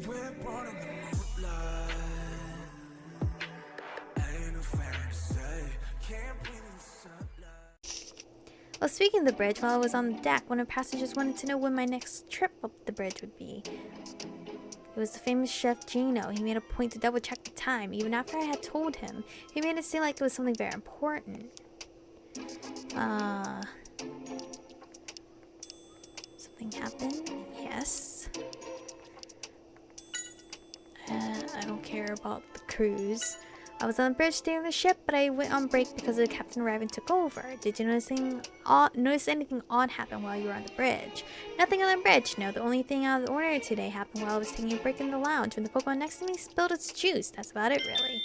We're born in the moonlight. Ain't no fair to say. Can't breathe in the sunlight. Well, speaking of the bridge, while I was on the deck, one of the passengers wanted to know when my next trip up the bridge would be. It was the famous chef Gino. He made a point to double check the time, even after I had told him. He made it seem like it was something very important. Something happened? Yes. I don't care about the cruise. I was on the bridge steering the ship, but I went on break because the captain arrived and took over. Did you notice anything odd happen while you were on the bridge? Nothing on the bridge. No, the only thing out of the ordinary today happened while I was taking a break in the lounge when the Pokemon next to me spilled its juice. That's about it, really.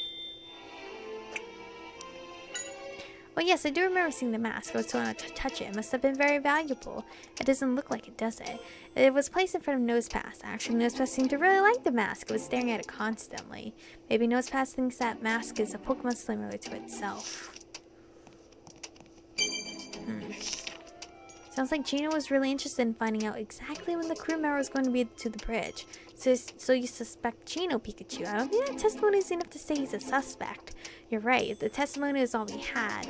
Oh yes, I do remember seeing the mask. I was told not to touch it. It must have been very valuable. It doesn't look like it, does it? It was placed in front of Nosepass. Actually, Nosepass seemed to really like the mask. It was staring at it constantly. Maybe Nosepass thinks that mask is a Pokemon similar to itself. Sounds like Gino was really interested in finding out exactly when the crew member was going to be to the bridge. So you suspect Gino, Pikachu. I don't think that testimony is enough to say he's a suspect. You're right, the testimony is all we had.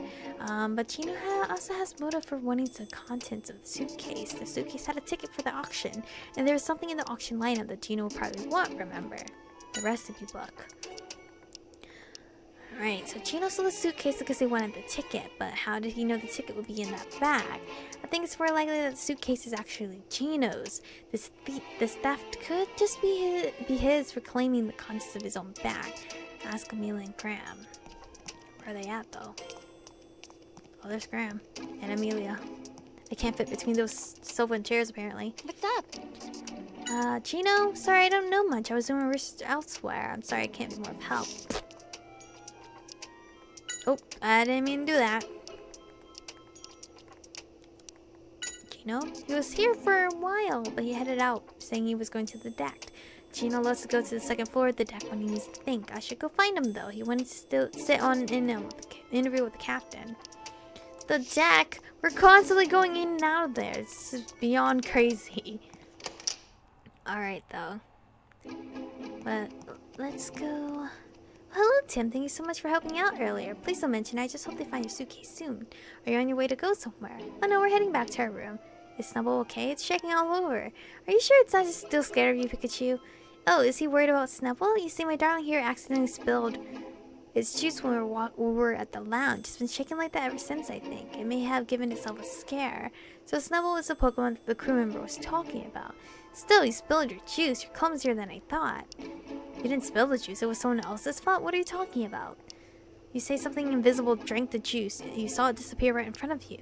But Gino also has motive for wanting the contents of the suitcase. The suitcase had a ticket for the auction, and there was something in the auction lineup that Gino would probably want, remember? The recipe book. Alright, so Gino sold the suitcase because he wanted the ticket, but how did he know the ticket would be in that bag? I think it's more likely that the suitcase is actually Gino's. This theft could just be his for claiming the contents of his own bag. Ask Amelia and Graham. Where are they at, though? Oh, there's Graham and Amelia. They can't fit between those sofa chairs, apparently. What's up? Gino? Sorry, I don't know much. I was doing research elsewhere. I'm sorry I can't be more of help. Oh, I didn't mean to do that. Gino? He was here for a while, but he headed out, saying he was going to the deck. Gino loves to go to the second floor of the deck when he needs to think. I should go find him, though. He wanted to still sit on an interview with the captain. The deck? We're constantly going in and out of there. This is beyond crazy. Alright, though. But let's go. Hello, Tim. Thank you so much for helping out earlier. Please don't mention. I just hope they find your suitcase soon. Are you on your way to go somewhere? Oh no, we're heading back to our room. Is Snubble okay? It's shaking all over. Are you sure it's not just still scared of you, Pikachu? Oh, is he worried about Snubble? You see, my darling here accidentally spilled its juice when we were at the lounge. It's been shaking like that ever since, I think. It may have given itself a scare. So Snubble was the Pokemon that the crew member was talking about. Still, you spilled your juice. You're clumsier than I thought. You didn't spill the juice. It was someone else's fault? What are you talking about? You say something invisible drank the juice. You saw it disappear right in front of you.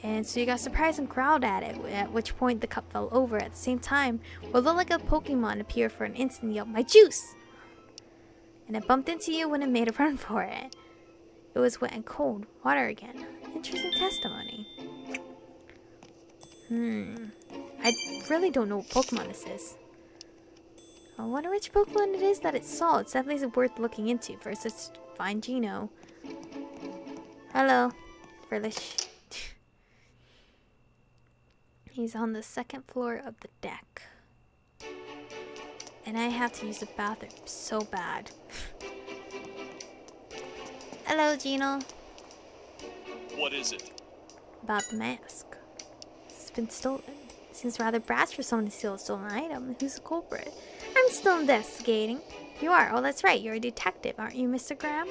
And so you got surprised and growled at it, at which point the cup fell over. At the same time, what looked like a Pokemon appeared for an instant and yelled, "My juice!" And it bumped into you when it made a run for it. It was wet and cold. Water again. Interesting testimony. I really don't know what Pokemon this is. I wonder which Pokemon it is that it saw. It's definitely worth looking into. First, let's find Gino. Hello, Furlish. He's on the second floor of the deck. And I have to use the bathroom so bad. Hello, Gino. What is it? About the mask. It's been stolen. Seems rather brash for someone to steal a stolen item. Who's the culprit? I'm still investigating. You are? Oh, that's right. You're a detective, aren't you, Mr. Graham?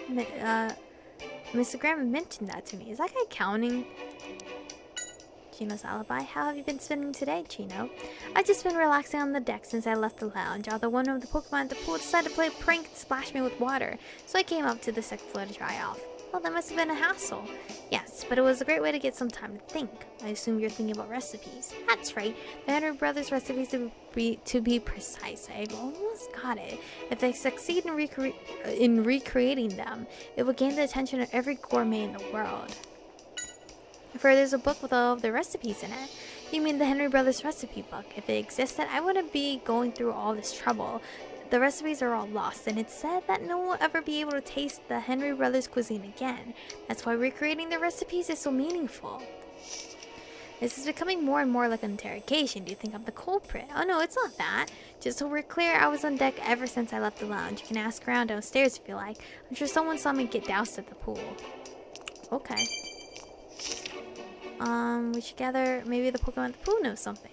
Mr. Graham mentioned that to me. Is that guy counting Gino's alibi? How have you been spending today, Gino? I've just been relaxing on the deck since I left the lounge. Although one of the Pokemon at the pool decided to play a prank and splash me with water, so I came up to the second floor to dry off. Well, that must have been a hassle. Yes, but it was a great way to get some time to think. I assume you're thinking about recipes. That's right. The Henry Brothers recipes to be precise. I've almost got it. If they succeed in recreating them, it will gain the attention of every gourmet in the world. For there's a book with all of the recipes in it. You mean the Henry Brothers recipe book? If it existed, I wouldn't be going through all this trouble. The recipes are all lost, and it's said that no one will ever be able to taste the Henry Brothers cuisine again. That's why recreating the recipes is so meaningful. This is becoming more and more like an interrogation. Do you think I'm the culprit? Oh no, it's not that. Just so we're clear, I was on deck ever since I left the lounge. You can ask around downstairs if you like. I'm sure someone saw me get doused at the pool. Okay. We should gather. Maybe the Pokemon at the pool knows something.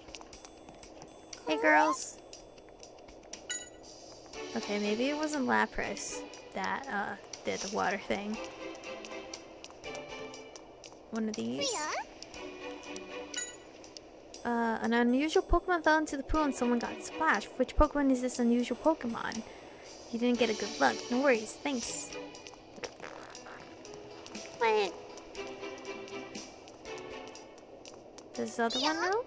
Hey, girls. Okay, maybe it wasn't Lapras that did the water thing. One of these. An unusual Pokemon fell into the pool and someone got splashed. Which Pokemon is this unusual Pokemon? You didn't get a good look. No worries. Thanks. Wait. Does this other one know?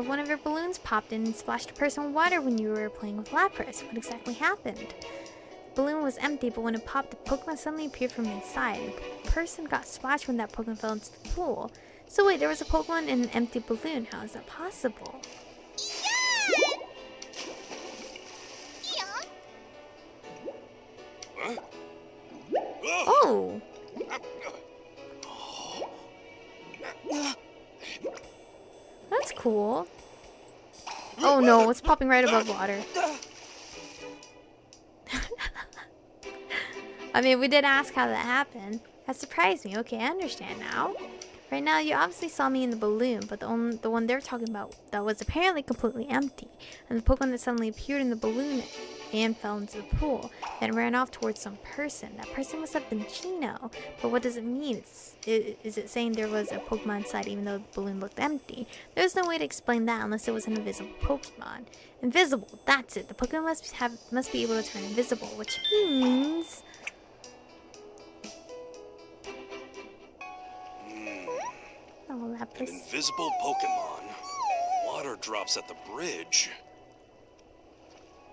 One of your balloons popped in and splashed a person with water when you were playing with Lapras. What exactly happened? The balloon was empty, but when it popped, the Pokemon suddenly appeared from inside. The person got splashed when that Pokemon fell into the pool. So wait, there was a Pokemon in an empty balloon. How is that possible? Oh! That's cool. Oh no, it's popping right above water. I mean, we did ask how that happened. That surprised me. Okay, I understand now. Right now, you obviously saw me in the balloon, but the one they're talking about that was apparently completely empty. And the Pokemon that suddenly appeared in the balloon and fell into the pool, then ran off towards some person. That person must have been Chino. But what does it mean? Is it saying there was a Pokemon inside even though the balloon looked empty? There's no way to explain that unless it was an invisible Pokemon. Invisible, that's it. The Pokemon must be able to turn invisible, which means... Oh, An invisible Pokemon. Water drops at the bridge.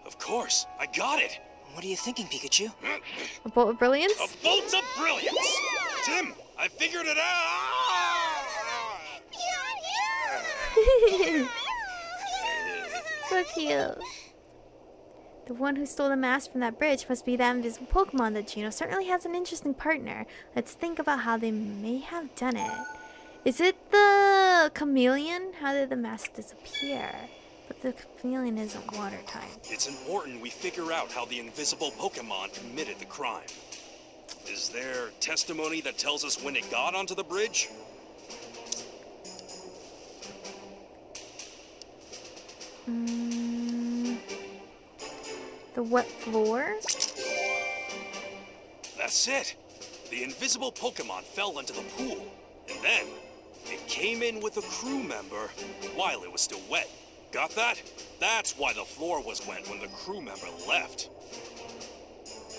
Of course, I got it. What are you thinking, Pikachu? A bolt of brilliance? A bolt of brilliance! Tim, I figured it out! So cute. The one who stole the mask from that bridge must be that invisible Pokemon that Gino certainly has an interesting partner. Let's think about how they may have done it. Is it the chameleon? How did the mask disappear? But the chameleon isn't water type. It's important we figure out how the invisible Pokemon committed the crime. Is there testimony that tells us when it got onto the bridge? The wet floor? That's it. The invisible Pokemon fell into the pool, and then it came in with a crew member while it was still wet. Got that? That's why the floor was wet when the crew member left.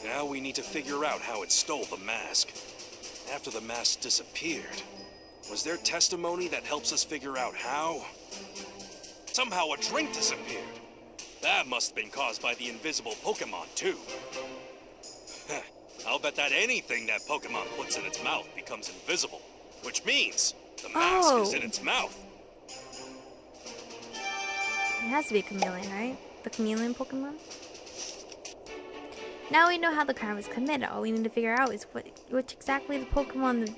Now we need to figure out how it stole the mask. After the mask disappeared, was there testimony that helps us figure out how? Somehow a drink disappeared. That must have been caused by the invisible Pokemon, too. I'll bet that anything that Pokemon puts in its mouth becomes invisible, which means the mask is in its mouth. It has to be a chameleon, right? The chameleon Pokemon? Now we know how the crime was committed. All we need to figure out is which exactly the Pokemon,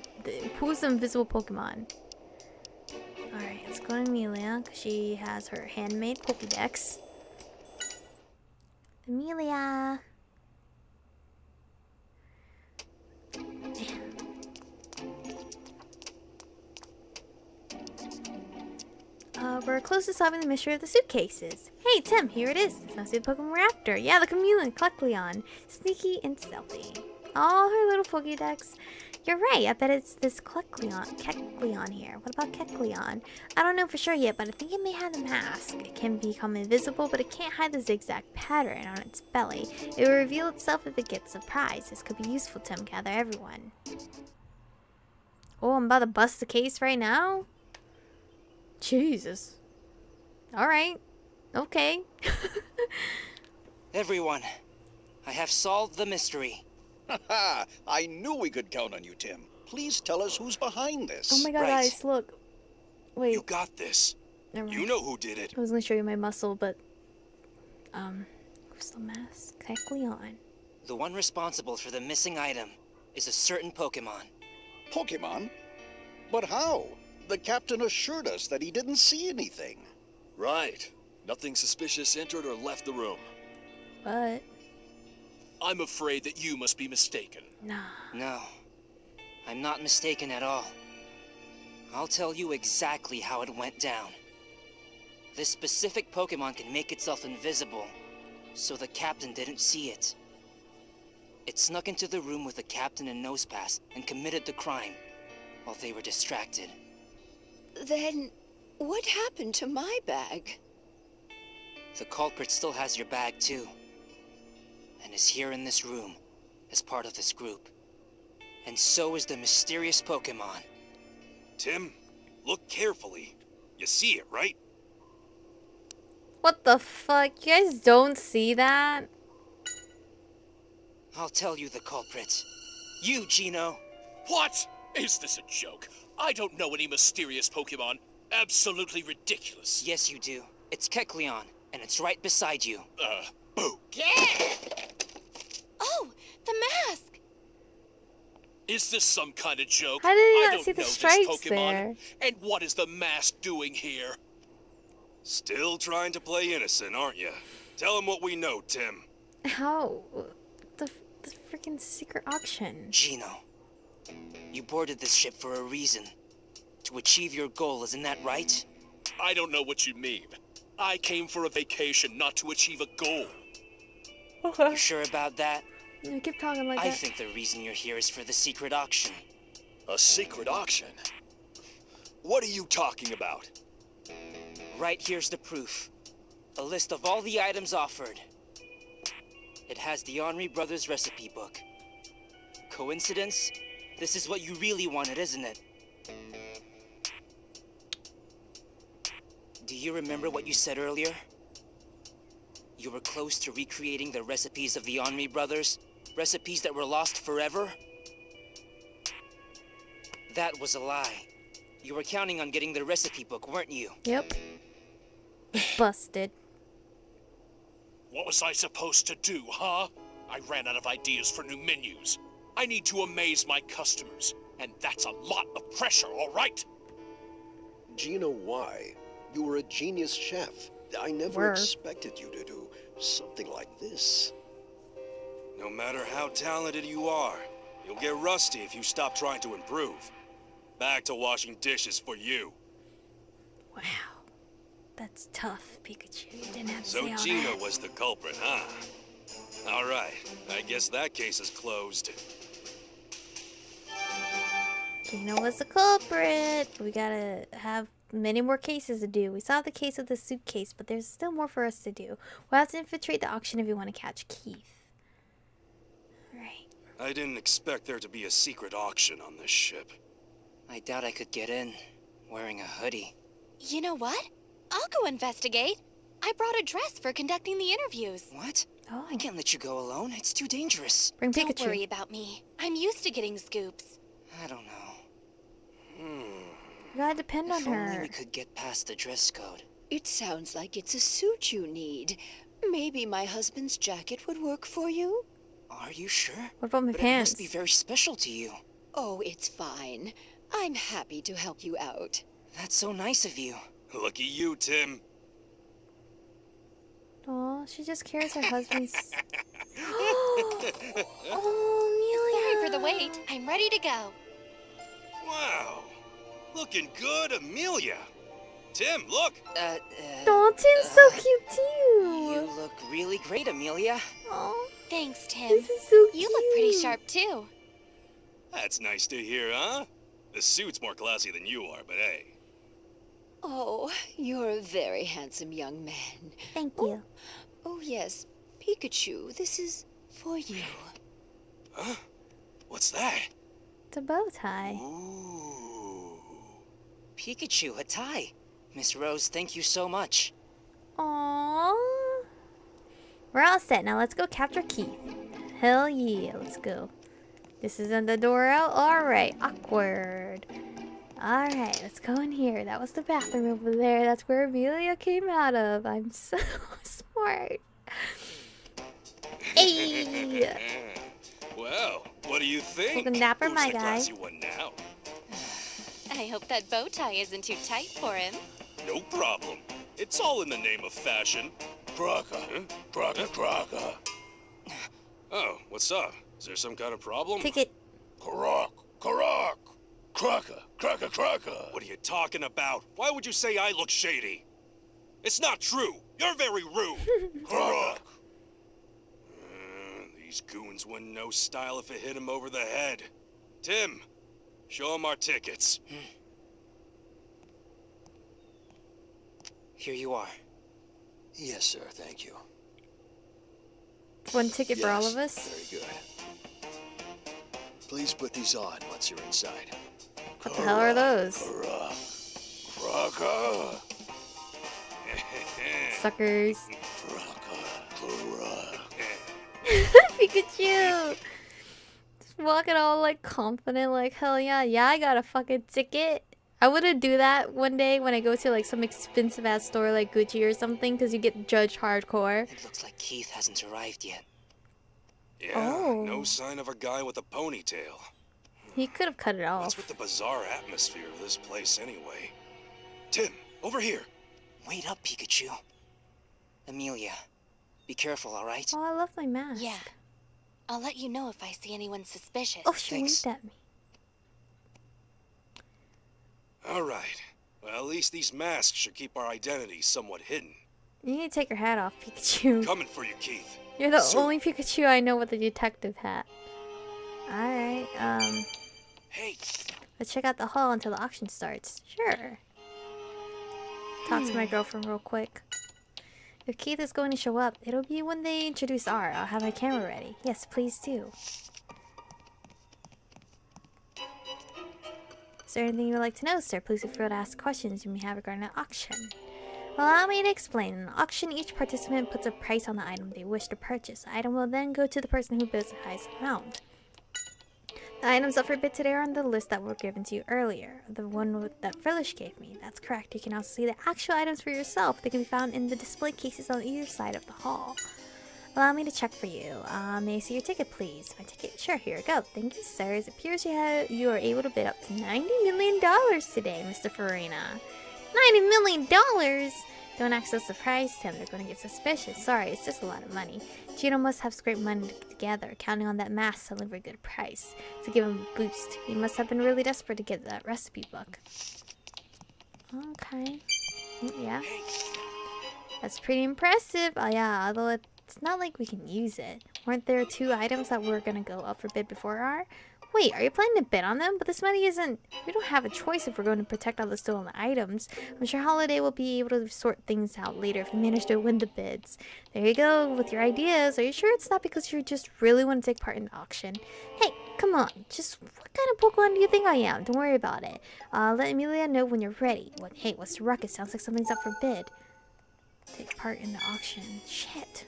who's the invisible Pokemon. Alright, let's go to Amelia, because she has her handmade Pokédex. Amelia! We're close to solving the mystery of the suitcases. Hey, Tim, here it is. This must be the Pokemon we're after. Yeah, the chameleon, Kecleon. Sneaky and stealthy. Oh, her little Pokédex. You're right, I bet it's this Kecleon here. What about Kecleon? I don't know for sure yet, but I think it may have the mask. It can become invisible, but it can't hide the zigzag pattern on its belly. It will reveal itself if it gets surprised. This could be useful, Tim. Gather everyone. Oh, I'm about to bust the case right now? Jesus. Alright. Okay. Everyone, I have solved the mystery. Haha, I knew we could count on you, Tim. Please tell us who's behind this. Oh my god, Right. guys, look. Wait. You got this. Never mind. You know who did it. I was gonna show you my muscle, but... who's the mask? Kecleon. The one responsible for the missing item is a certain Pokemon. Pokemon? But how? The captain assured us that he didn't see anything. Right. Nothing suspicious entered or left the room. But I'm afraid that you must be mistaken. nah. No, I'm not mistaken at all. I'll tell you exactly how it went down. This specific Pokemon can make itself invisible, so the captain didn't see it. It snuck into the room with the captain and Nosepass and committed the crime while they were distracted. Then, what happened to my bag? The culprit still has your bag too, and is here in this room as part of this group. And so is the mysterious Pokemon. Tim, look carefully. You see it, right? What the fuck? You guys don't see that? I'll tell you the culprit. You, Gino. What? Is this a joke? I don't know any mysterious Pokemon. Absolutely ridiculous. Yes, you do. It's Kecleon, and it's right beside you. Boo. Oh, the mask! Is this some kind of joke? How did he I not don't see the know this stripes Pokemon. there? And what is the mask doing here? Still trying to play innocent, aren't you? Tell him what we know, Tim. How? The freaking secret auction. Gino, you boarded this ship for a reason. To achieve your goal, isn't that right? I don't know what you mean. I came for a vacation, not to achieve a goal. You sure about that? You keep talking like I that. think the reason you're here is for the secret auction. A secret auction? What are you talking about? Right here's the proof. A list of all the items offered. It has the Aromie Brothers recipe book. Coincidence? This is what you really wanted, isn't it? Do you remember what you said earlier? You were close to recreating the recipes of the Aromie Brothers? Recipes that were lost forever? That was a lie. You were counting on getting the recipe book, weren't you? Yep. Busted. What was I supposed to do, huh? I ran out of ideas for new menus. I need to amaze my customers, and that's a lot of pressure, all right? Gino, why? You were a genius chef. I never Were. expected you to do something like this. No matter how talented you are, you'll get rusty if you stop trying to improve. Back to washing dishes for you. Wow. That's tough, Pikachu. You didn't have to So say all Gino that. was the culprit, huh? All right, I guess that case is closed. Gino was the culprit. We gotta have many more cases to do. We saw the case of the suitcase, but there's still more for us to do. We'll have to infiltrate the auction if we want to catch Keith. Right. I didn't expect there to be a secret auction on this ship. I doubt I could get in, wearing a hoodie. You know what? I'll go investigate. I brought a dress for conducting the interviews. What? Oh, I can't let you go alone. It's too dangerous. bring Don't Pikachu. worry about me. I'm used to getting scoops. I don't know. We gotta depend on If only her. we could get past the dress code. It sounds like it's a suit you need. Maybe my husband's jacket would work for you? Are you sure? What about my But pants? it must be very special to you. Oh, it's fine. I'm happy to help you out. That's so nice of you. Lucky you, Tim. Oh, she just cares her husband's. Sorry Oh, Amelia. for the wait. I'm ready to go. Wow. Looking good, Amelia. Tim, look. Oh, Tim's so cute You too. look really great, Amelia. Oh, Thanks, Tim. this is so cute. You look pretty sharp, too. That's nice to hear, huh? The suit's more classy than you are, but hey. Oh, you're a very handsome young man. Thank you. Oh, yes. Pikachu, this is for you. Huh? What's that? It's a bow tie. Ooh. Pikachu, a tie. Miss Rose, thank you so much. Aww. We're all set. Now let's go capture Keith. Hell yeah, let's go. This isn't the door out? Alright, awkward. Alright, let's go in here. That was the bathroom over there. That's where Amelia came out of. I'm so smart. Hey! Well, what do you think? Take a napper, Who's my the guy. classy one now? I hope that bow tie isn't too tight for him. No problem. It's all in the name of fashion. Crocker. Huh? Crocker. Oh, what's up? Is there some kind of problem? Ticket. Crocker. What are you talking about? Why would you say I look shady? It's not true. You're very rude. Crocker. These goons wouldn't know style if it hit him over the head. Tim, show him our tickets. Here you are. Yes, sir, thank you. One ticket for all Yes, of us. Very good. Please put these on once you're inside. What the hell are those? Crocker. Suckers. Crocker. Pikachu! Just walking all like confident, like, hell yeah, I got a fucking ticket. I wouldn't do that one day when I go to like some expensive ass store like Gucci or something, because you get judged hardcore. It looks like Keith hasn't arrived yet. Yeah, Oh. no sign of a guy with a ponytail. He could have cut it What's off. with the bizarre atmosphere of this place anyway? Tim, over here. Wait up, Pikachu. Amelia, be careful, all right? Oh, I love my mask. Yeah. I'll let you know if I see anyone suspicious. Oh, she Thanks. winked at me. All right. Well, at least these masks should keep our identities somewhat hidden. You need to take your hat off, Pikachu. Coming for you, Keith. You're the Sir. only Pikachu I know with a detective hat. Alright, Hey, let's check out the hall until the auction starts. Sure. Talk to my girlfriend real quick. If Keith is going to show up, it'll be when they introduce R. I'll have my camera ready. Yes, please do. Is there anything you would like to know, sir? Please feel free to ask questions you may have regarding the auction. Allow me to explain. In the auction, each participant puts a price on the item they wish to purchase. The item will then go to the person who bids the highest amount. The items up for bid today are on the list that were given to you earlier. The one that Frillish gave me. That's correct. You can also see the actual items for yourself. They can be found in the display cases on either side of the hall. Allow me to check for you. May I see your ticket, please? My ticket? Sure, here we go. Thank you, sir. It appears you are able to bid up to $90 million today, Mr. Farina. $90 million? Don't access the price, Tim. They're going to get suspicious. Sorry, it's just a lot of money. Gino must have scraped money together, counting on that mask selling for a good price. To give him a boost, he must have been really desperate to get that recipe book. Okay. Yeah. That's pretty impressive. Oh yeah, although it's not like we can use it. Weren't there 2 items that were gonna go up for bid before our? Wait, are you planning to bid on them? But this money isn't... We don't have a choice if we're going to protect all the stolen items. I'm sure Holiday will be able to sort things out later if we manage to win the bids. There you go, with your ideas. Are you sure it's not because you just really want to take part in the auction? Hey, come on. Just what kind of Pokemon do you think I am? Don't worry about it. Let Amelia know when you're ready. Hey, what's the ruckus? Sounds like something's up for bid. Take part in the auction. Shit.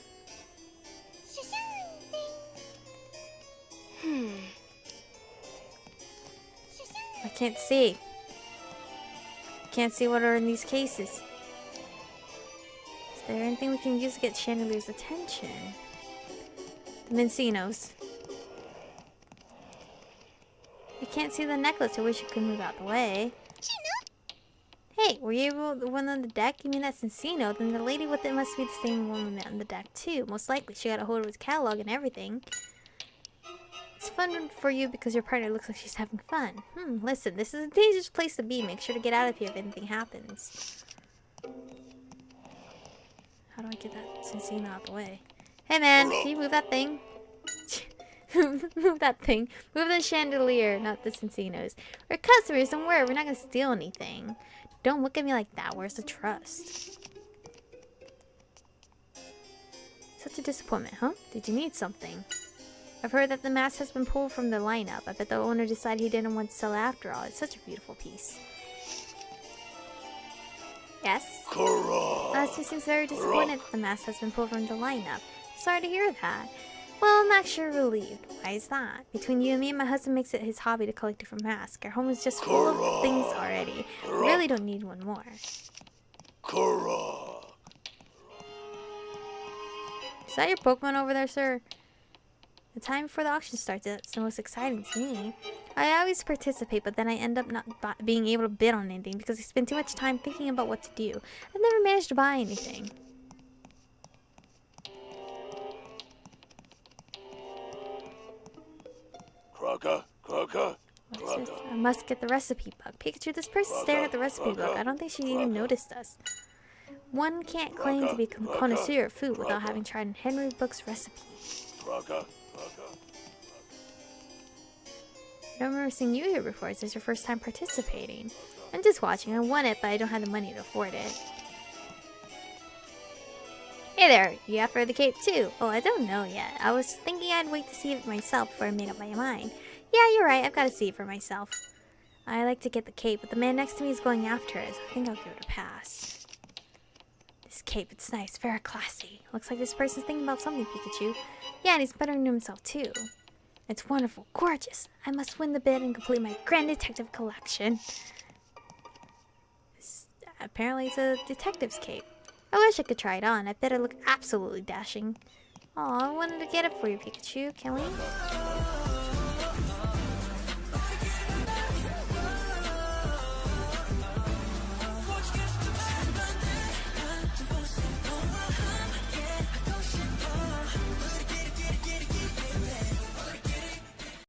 I can't see. Can't see what are in these cases. Is there anything we can use to get Chandelier's attention? The Mincinos. I can't see the necklace. I wish you could move out the way. Hey, were you able to win on the deck? You mean that's Encino? Then the lady with it must be the same one we met on the deck too. Most likely, she got a hold of his catalog and everything. It's fun for you because your partner looks like she's having fun. Listen, this is a dangerous place to be. Make sure to get out of here if anything happens. How do I get that Cincino out the way? Hey man, can you move that thing? Move that thing. Move the chandelier, not the Cincinos. We're customers, don't worry, we're not gonna steal anything. Don't look at me like that, where's the trust? Such a disappointment, huh? Did you need something? I've heard that the mask has been pulled from the lineup. I bet the owner decided he didn't want to sell after all. It's such a beautiful piece. Yes? She seems very disappointed that the mask has been pulled from the lineup. Sorry to hear that. Well, I'm actually relieved. Why is that? Between you and me, my husband makes it his hobby to collect different masks. Our home is just full of things already. We really don't need one more. Is that your Pokemon over there, sir? The time before the auction starts, that's the most exciting to me. I always participate, but then I end up not being able to bid on anything because I spend too much time thinking about what to do. I've never managed to buy anything. Crocker, Crocker, What is this? Crocker. I must get the recipe book. Pikachu, this person's staring at the recipe book. I don't think she even noticed us. One can't claim to be a connoisseur of food without having tried Henry Book's recipe. Crocker, Crocker. I don't remember seeing you here before. Is this your first time participating? I'm just watching. I want it, but I don't have the money to afford it. Hey there, you after the cape too? Oh, I don't know yet. I was thinking I'd wait to see it myself before I made up my mind. Yeah, you're right. I've got to see it for myself. I like to get the cape, but the man next to me is going after it, so I think I'll give it a pass. This cape, it's nice, very classy. Looks like this person's thinking about something, Pikachu. Yeah, and he's bettering himself too. It's wonderful, gorgeous. I must win the bid and complete my grand detective collection. Apparently it's a detective's cape. I wish I could try it on. I bet it look absolutely dashing. Aw, I wanted to get it for you, Pikachu. Can we?